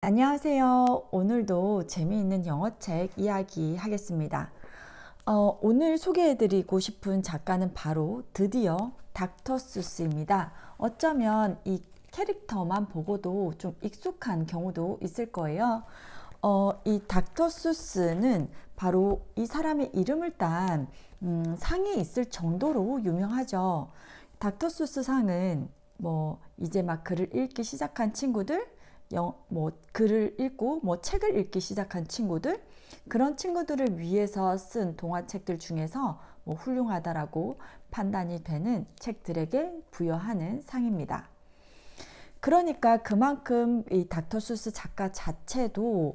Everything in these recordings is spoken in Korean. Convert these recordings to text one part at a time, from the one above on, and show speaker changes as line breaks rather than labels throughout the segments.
안녕하세요. 오늘도 재미있는 영어책 이야기 하겠습니다. 오늘 소개해드리고 싶은 작가는 바로 드디어 닥터 수스입니다. 어쩌면 이 캐릭터만 보고도 좀 익숙한 경우도 있을 거예요. 이 닥터 수스는 바로 이 사람의 이름을 딴 상이 있을 정도로 유명하죠. 닥터 수스 상은 이제 막 글을 읽기 시작한 친구들, 글을 읽고 책을 읽기 시작한 친구들, 그런 친구들을 위해서 쓴 동화책들 중에서 훌륭하다라고 판단이 되는 책들에게 부여하는 상입니다. 그러니까 그만큼 이 닥터 수스 작가 자체도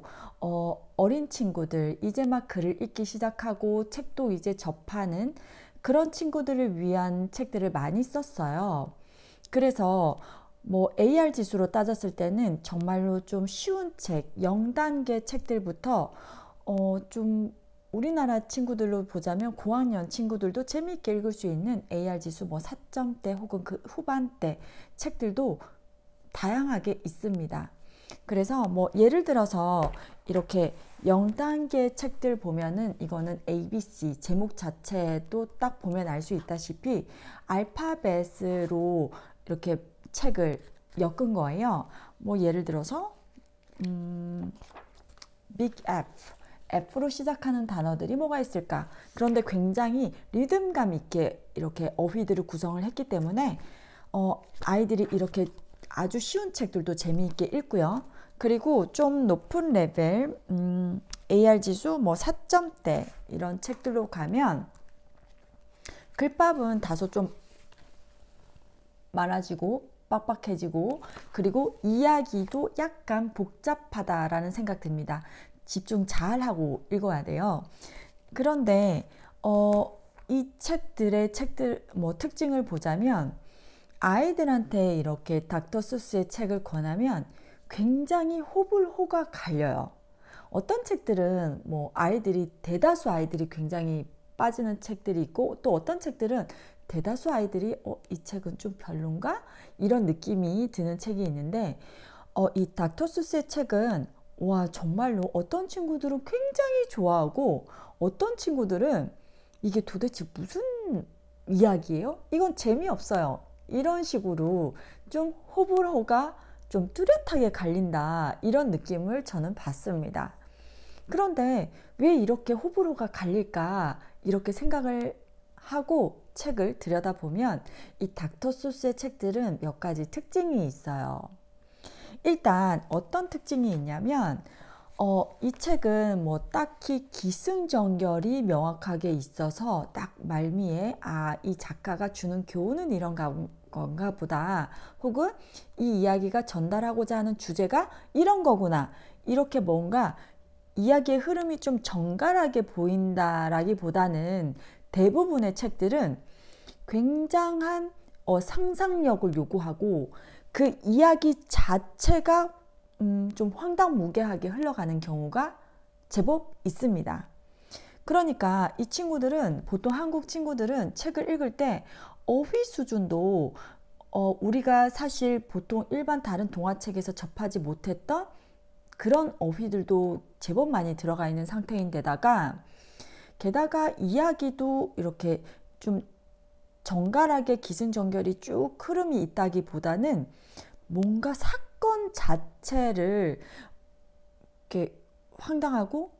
어린 친구들, 이제 막 글을 읽기 시작하고 책도 이제 접하는 그런 친구들을 위한 책들을 많이 썼어요. 그래서 AR 지수로 따졌을 때는 정말로 좀 쉬운 책, 0단계 책들부터 좀 우리나라 친구들로 보자면 고학년 친구들도 재미있게 읽을 수 있는 AR 지수 4점대 혹은 그 후반대 책들도 다양하게 있습니다. 그래서 예를 들어서 이렇게 0단계 책들 보면은 이거는 ABC 제목 자체도 딱 보면 알 수 있다시피 알파벳으로 이렇게 책을 엮은 거예요. 예를 들어서 Big F, F로 시작하는 단어들이 뭐가 있을까? 그런데 굉장히 리듬감 있게 이렇게 어휘들을 구성을 했기 때문에 아이들이 이렇게 아주 쉬운 책들도 재미있게 읽고요. 그리고 좀 높은 레벨 AR 지수 4점대 이런 책들로 가면 글밥은 다소 좀 많아지고 빡빡해지고, 그리고 이야기도 약간 복잡하다라는 생각 듭니다. 집중 잘 하고 읽어야 돼요. 그런데 이 책들의 특징을 보자면 아이들한테 이렇게 닥터 수스의 책을 권하면 굉장히 호불호가 갈려요. 어떤 책들은 대다수 아이들이 굉장히 빠지는 책들이 있고, 또 어떤 책들은 대다수 아이들이 이 책은 좀 별론가? 이런 느낌이 드는 책이 있는데, 이 닥터 수스의 책은 정말로 어떤 친구들은 굉장히 좋아하고, 어떤 친구들은 이게 도대체 무슨 이야기예요? 이건 재미없어요. 이런 식으로 좀 호불호가 좀 뚜렷하게 갈린다, 이런 느낌을 저는 받습니다. 그런데 왜 이렇게 호불호가 갈릴까, 이렇게 생각을 하고 책을 들여다보면 이 닥터 수스의 책들은 몇 가지 특징이 있어요. 일단 어떤 특징이 있냐면 이 책은 딱히 기승전결이 명확하게 있어서 딱 말미에 이 작가가 주는 교훈은 이런 건가 보다, 혹은 이 이야기가 전달하고자 하는 주제가 이런 거구나, 이렇게 뭔가 이야기의 흐름이 좀 정갈하게 보인다라기보다는 대부분의 책들은 굉장한 상상력을 요구하고 그 이야기 자체가 좀 황당무계하게 흘러가는 경우가 제법 있습니다. 그러니까 이 친구들은, 보통 한국 친구들은 책을 읽을 때 어휘 수준도 우리가 사실 보통 일반 다른 동화책에서 접하지 못했던 그런 어휘들도 제법 많이 들어가 있는 상태인데다가, 게다가 이야기도 이렇게 좀 정갈하게 기승전결이 쭉 흐름이 있다기보다는 뭔가 사건 자체를 이렇게 황당하고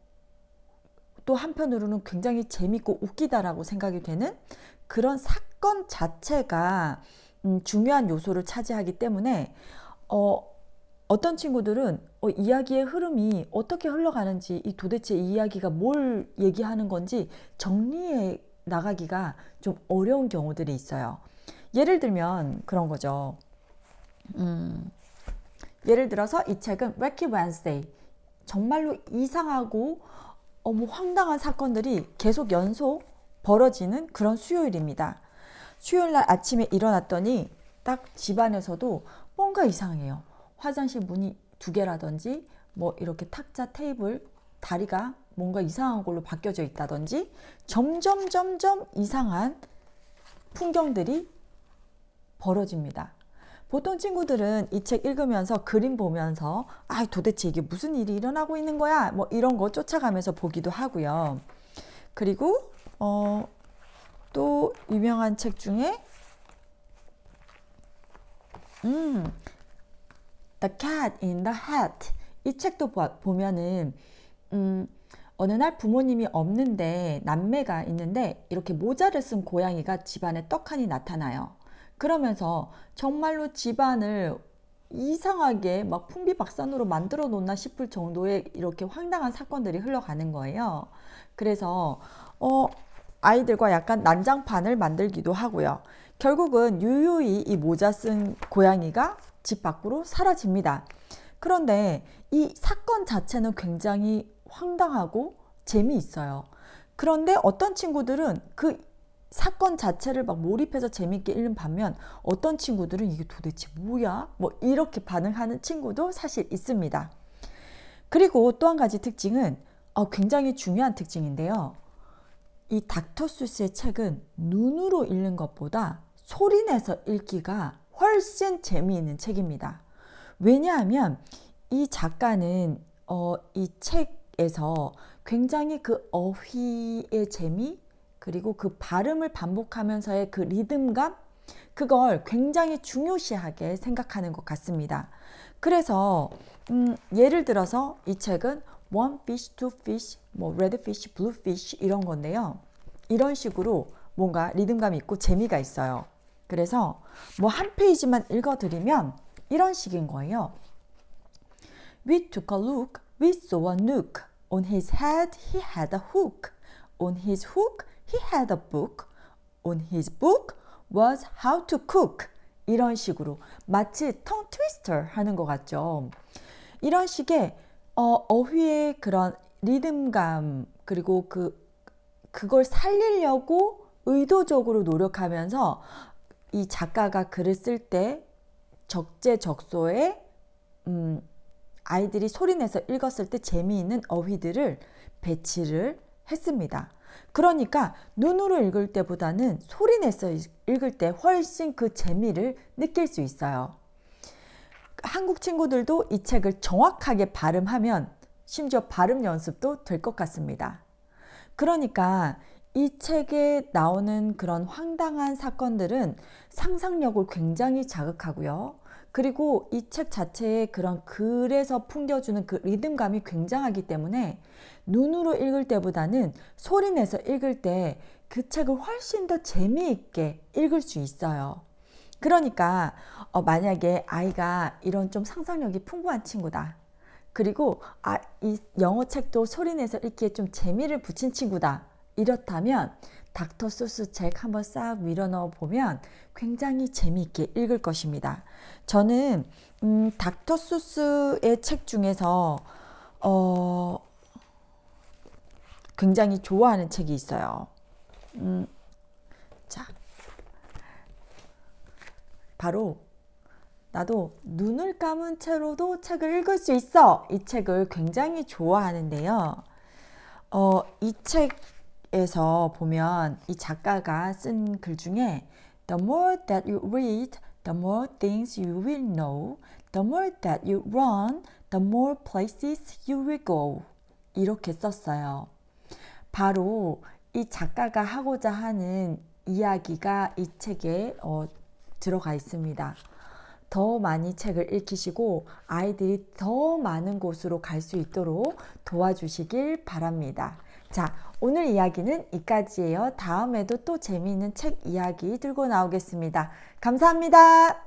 또 한편으로는 굉장히 재밌고 웃기다라고 생각이 되는 그런 사건 자체가 중요한 요소를 차지하기 때문에 어떤 친구들은 이야기의 흐름이 어떻게 흘러가는지, 도대체 이 이야기가 뭘 얘기하는 건지 정리해 나가기가 좀 어려운 경우들이 있어요. 예를 들면 그런 거죠. 예를 들어서 이 책은 Wacky Wednesday, 정말로 이상하고 황당한 사건들이 계속 연속 벌어지는 그런 수요일입니다. 수요일날 아침에 일어났더니 딱 집안에서도 뭔가 이상해요. 화장실 문이 2개라든지 이렇게 탁자 테이블 다리가 뭔가 이상한 걸로 바뀌어져 있다든지, 점점 이상한 풍경들이 벌어집니다. 보통 친구들은 이 책 읽으면서 그림 보면서 도대체 이게 무슨 일이 일어나고 있는 거야? 뭐 이런 거 쫓아가면서 보기도 하고요. 그리고 또 유명한 책 중에 The Cat in the Hat, 이 책도 보면은 어느 날 부모님이 없는데 남매가 있는데 이렇게 모자를 쓴 고양이가 집안에 떡하니 나타나요. 그러면서 정말로 집안을 이상하게 막 풍비박산으로 만들어 놓나 싶을 정도의 이렇게 황당한 사건들이 흘러가는 거예요. 그래서 아이들과 약간 난장판을 만들기도 하고요. 결국은 유유히 이 모자 쓴 고양이가 집 밖으로 사라집니다. 그런데 이 사건 자체는 굉장히 황당하고 재미있어요. 그런데 어떤 친구들은 그 사건 자체를 막 몰입해서 재미있게 읽는 반면 어떤 친구들은 이게 도대체 뭐야? 뭐 이렇게 반응하는 친구도 사실 있습니다. 그리고 또 한 가지 특징은 굉장히 중요한 특징인데요. 이 닥터 수스의 책은 눈으로 읽는 것보다 소리내서 읽기가 훨씬 재미있는 책입니다. 왜냐하면 이 작가는 이 책에서 굉장히 그 어휘의 재미, 그리고 그 발음을 반복하면서의 그 리듬감, 그걸 굉장히 중요시하게 생각하는 것 같습니다. 그래서 예를 들어서 이 책은 one fish, two fish, 뭐 red fish, blue fish 이런 건데요. 이런 식으로 뭔가 리듬감이 있고 재미가 있어요. 그래서 뭐 한 페이지만 읽어드리면 이런 식인 거예요. We took a look, we saw a nook. On his head he had a hook. On his hook he had a book. On his book was how to cook. 이런 식으로 마치 tongue twister 하는 것 같죠. 이런 식의 어휘의 그런 리듬감, 그리고 그걸 살리려고 의도적으로 노력하면서 이 작가가 글을 쓸 때 적재적소에 아이들이 소리내서 읽었을 때 재미있는 어휘들을 배치를 했습니다. 그러니까 눈으로 읽을 때보다는 소리내서 읽을 때 훨씬 그 재미를 느낄 수 있어요. 한국 친구들도 이 책을 정확하게 발음하면 심지어 발음 연습도 될 것 같습니다. 그러니까 이 책에 나오는 그런 황당한 사건들은 상상력을 굉장히 자극하고요. 그리고 이 책 자체의 그런 글에서 풍겨주는 그 리듬감이 굉장하기 때문에 눈으로 읽을 때보다는 소리내서 읽을 때 그 책을 훨씬 더 재미있게 읽을 수 있어요. 그러니까 만약에 아이가 이런 좀 상상력이 풍부한 친구다. 그리고 이 영어 책도 소리내서 읽기에 좀 재미를 붙인 친구다. 이렇다면 닥터 수스 책 한번 싹 밀어넣어 보면 굉장히 재미있게 읽을 것입니다. 저는 닥터 수스의 책 중에서 굉장히 좋아하는 책이 있어요. 자, 바로 나도 눈을 감은 채로도 책을 읽을 수 있어. 이 책을 굉장히 좋아하는데요. 이 책에서 보면 이 작가가 쓴 글 중에 The more that you read, the more things you will know. The more that you run, the more places you will go. 이렇게 썼어요. 바로 이 작가가 하고자 하는 이야기가 이 책에 들어가 있습니다. 더 많이 책을 읽히시고 아이들이 더 많은 곳으로 갈 수 있도록 도와주시길 바랍니다. 자, 오늘 이야기는 여기까지예요. 다음에도 또 재미있는 책 이야기 들고 나오겠습니다. 감사합니다.